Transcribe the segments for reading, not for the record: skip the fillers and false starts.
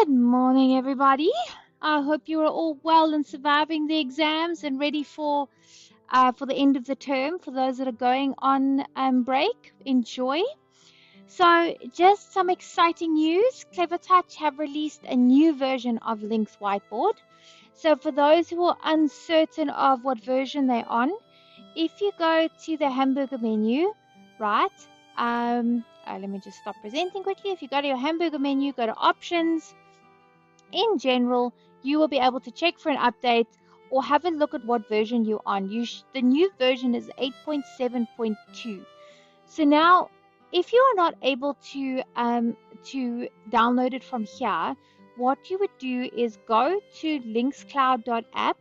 Good morning, everybody. I hope you are all well and surviving the exams and ready for the end of the term. For those that are going on break, enjoy. So, just some exciting news. Clevertouch have released a new version of Lynx Whiteboard. So, for those who are uncertain of what version they're on, if you go to the hamburger menu, right? Let me just stop presenting quickly. If you go to your hamburger menu, go to options. In general, you will be able to check for an update or have a look at what version you're on. The new version is 8.7.2. So now, if you are not able to download it from here, what you would do is go to lynxcloud.app,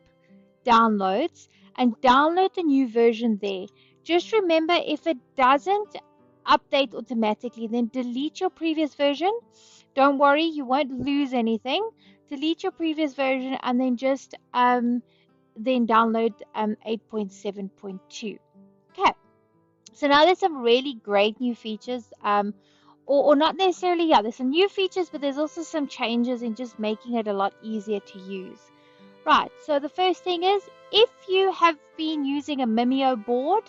downloads, and download the new version there. Just remember, if it doesn't update automatically, then delete your previous version. Don't worry, you won't lose anything. Delete your previous version and then just then download 8.7.2. Okay, so now there's some really great new features, or not necessarily, yeah, there's some new features, but there's also some changes in just making it a lot easier to use. Right, so the first thing is, if you have been using a Mimio board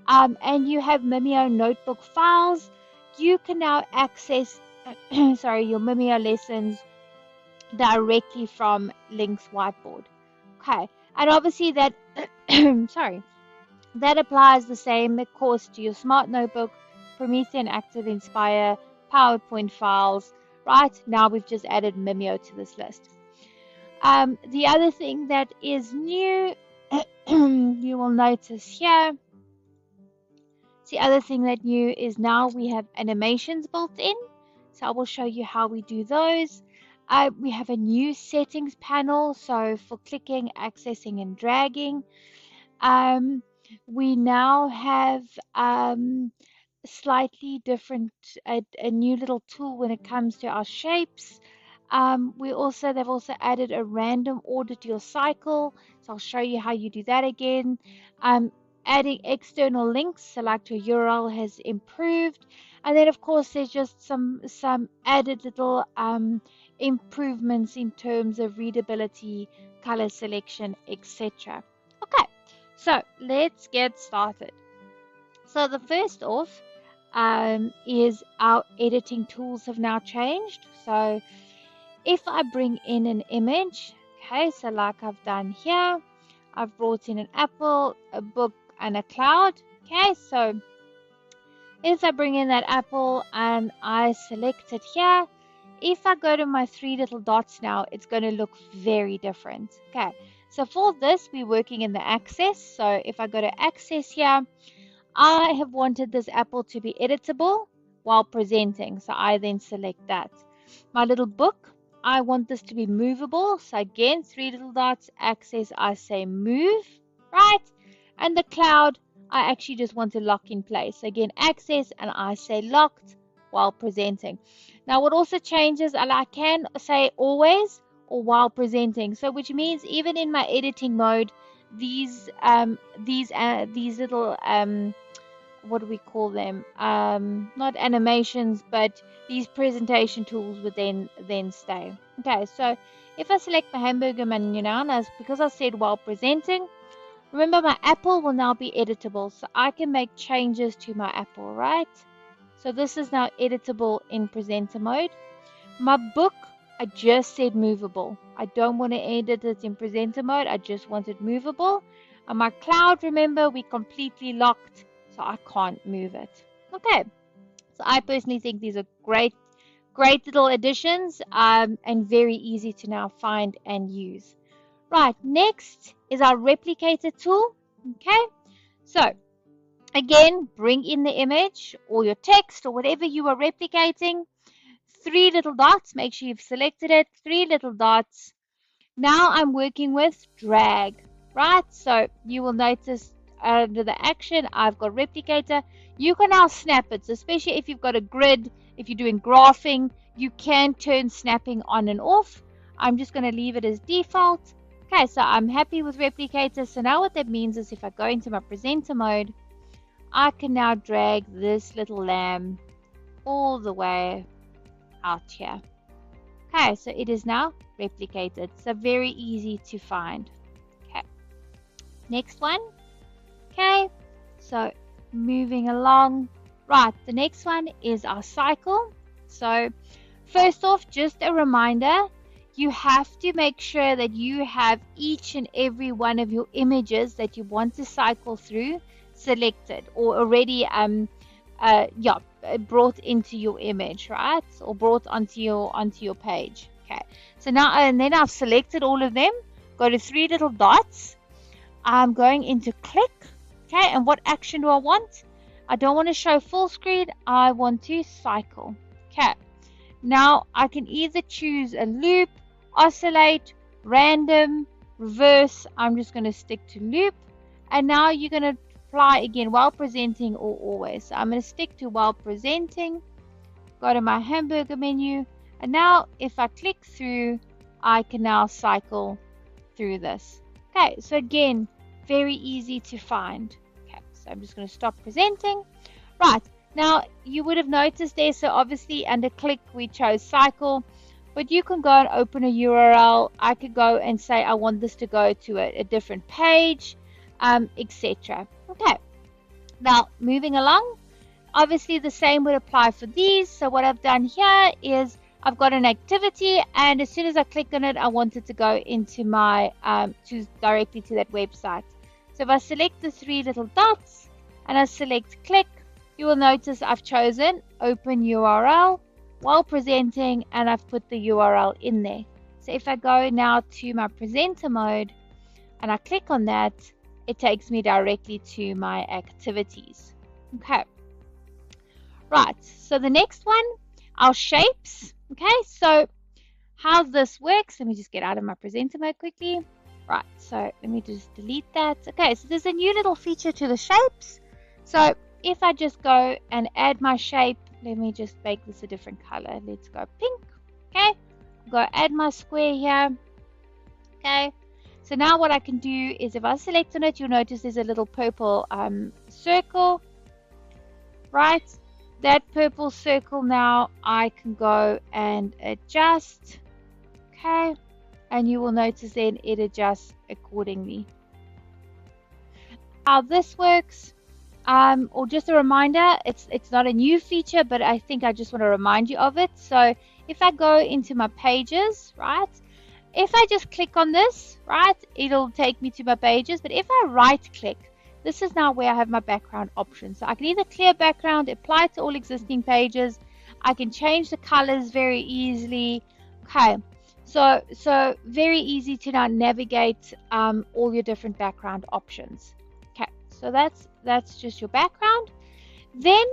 and you have Mimio Notebook files, you can now access your Mimio lessons directly from Lynx Whiteboard. Okay, and obviously that that applies the same, of course, to your Smart Notebook, Promethean, Active, Inspire, PowerPoint files. Right, now we've just added Mimio to this list. The other thing that is new, you will notice here, the other thing that new is now we have animations built in. So I will show you how we do those. We have a new settings panel, so for clicking, accessing, and dragging. We now have slightly different, a new little tool when it comes to our shapes. They've also added a random order to your cycle, so I'll show you how you do that again. Adding external links, so like your URL has improved, and then of course there's just some added little improvements in terms of readability, color selection, etc. Okay, so let's get started. So the first off is our editing tools have now changed. So if I bring in an image, okay, so like I've done here, I've brought in an apple, a book, and a cloud. Okay, so if I bring in that apple and I select it here, if I go to my three little dots now, it's going to look very different. Okay, so for this, we're working in the access. So if I go to access here, I have wanted this apple to be editable while presenting. So I then select that. My little book, I want this to be movable. So again, three little dots, access, I say move, right? And the cloud, I actually just want to lock in place. Again, access, and I say locked while presenting. Now, what also changes, and I can say always or while presenting. So, which means even in my editing mode, these little what do we call them? Not animations, but these presentation tools would then stay. Okay, so if I select the hamburger menu now, because I said while presenting. Remember, my apple will now be editable, so I can make changes to my apple, right? So this is now editable in presenter mode. My book, I just said movable. I don't want to edit it in presenter mode. I just want it movable. And my cloud, remember, we completely locked, so I can't move it. Okay, so I personally think these are great little additions and very easy to now find and use. Right, next is our replicator tool. Okay, so again, bring in the image or your text or whatever you are replicating. Three little dots, make sure you've selected it. Three little dots. Now I'm working with drag, right? So you will notice under the action, I've got replicator. You can now snap it, so especially if you've got a grid, if you're doing graphing, you can turn snapping on and off. I'm just going to leave it as default. Okay, so I'm happy with replicator. So now what that means is if I go into my presenter mode, I can now drag this little lamb all the way out here. Okay, so it is now replicated. So very easy to find. Okay, next one. Okay, so moving along. Right, the next one is our cycle. So first off, just a reminder, you have to make sure that you have each and every one of your images that you want to cycle through selected or already brought into your image, right? Or brought onto your page. Okay, so now, and then I've selected all of them. Go to three little dots. I'm going into click. Okay, and what action do I want? I don't want to show full screen. I want to cycle. Okay, now I can either choose a loop, oscillate, random, reverse. I'm just going to stick to loop. And now you're going to apply again while presenting or always. So I'm going to stick to while presenting. Go to my hamburger menu. And now if I click through, I can now cycle through this. Okay, so again, very easy to find. Okay, so I'm just going to stop presenting. Right, now you would have noticed there, so obviously under click we chose cycle, but you can go and open a URL. I could go and say I want this to go to a different page, etc. Okay, now moving along, obviously the same would apply for these. So what I've done here is I've got an activity, and as soon as I click on it, I want it to go into my directly to that website. So if I select the three little dots and I select click, you will notice I've chosen open URL while presenting, and I've put the URL in there. So if I go now to my presenter mode and I click on that, it takes me directly to my activities. Okay, right, so the next one, our shapes. Okay, so how this works, let me just get out of my presenter mode quickly. Right, so let me just delete that. Okay, so there's a new little feature to the shapes. So if I just go and add my shape, let me just make this a different color. Let's go pink. Okay, go add my square here. Okay, so now what I can do is if I select on it, you'll notice there's a little purple circle. Right, that purple circle, now I can go and adjust. Okay, and you will notice then it adjusts accordingly. How this works, or just a reminder, it's not a new feature, but I think I just want to remind you of it. So if I go into my pages, right, if I just click on this, right, it'll take me to my pages. But if I right click, this is now where I have my background options. So I can either clear background, apply to all existing pages. I can change the colors very easily. Okay, so very easy to now navigate all your different background options. Okay, so that's just your background. Then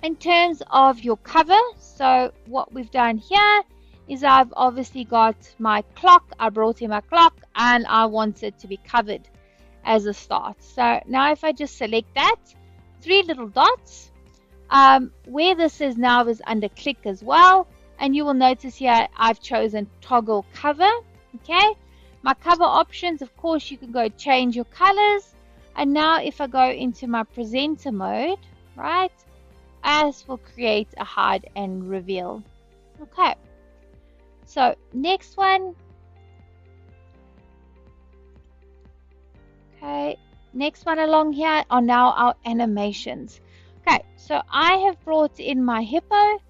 in terms of your cover, so what we've done here is I've obviously got my clock. I brought in my clock and I want it to be covered as a start. So now if I just select that, three little dots, where this is now is under click as well, and you will notice here I've chosen toggle cover. Okay, my cover options, of course you can go change your colors, and now if I go into my presenter mode, right, as will create a hide and reveal. Okay, so next one. Okay, next one along here are now our animations. Okay, so I have brought in my hippo.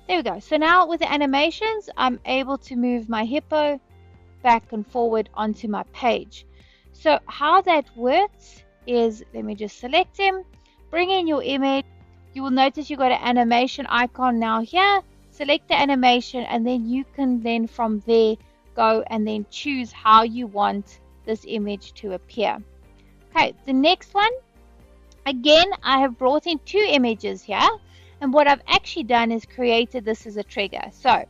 There we go. So now with the animations, I'm able to move my hippo back and forward onto my page. So how that works is, let me just select him, bring in your image. You will notice you got an animation icon now here. Select the animation, and then you can then from there go and then choose how you want this image to appear. Okay, the next one, again, I have brought in two images here, and what I've actually done is created this as a trigger. So,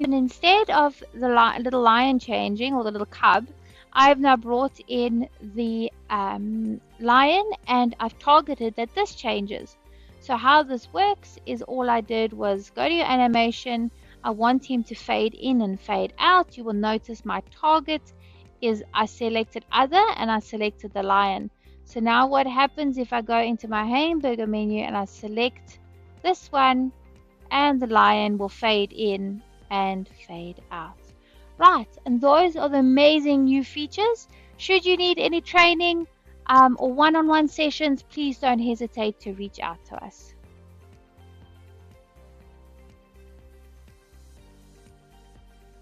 and instead of the little lion changing, or the little cub, I've now brought in the lion, and I've targeted that this changes. So how this works is all I did was go to your animation. I want him to fade in and fade out. You will notice my target is I selected other and I selected the lion. So now what happens if I go into my hamburger menu and I select this one and the lion will fade in and fade out. Right, and those are the amazing new features. Should you need any training or one-on-one sessions, please don't hesitate to reach out to us.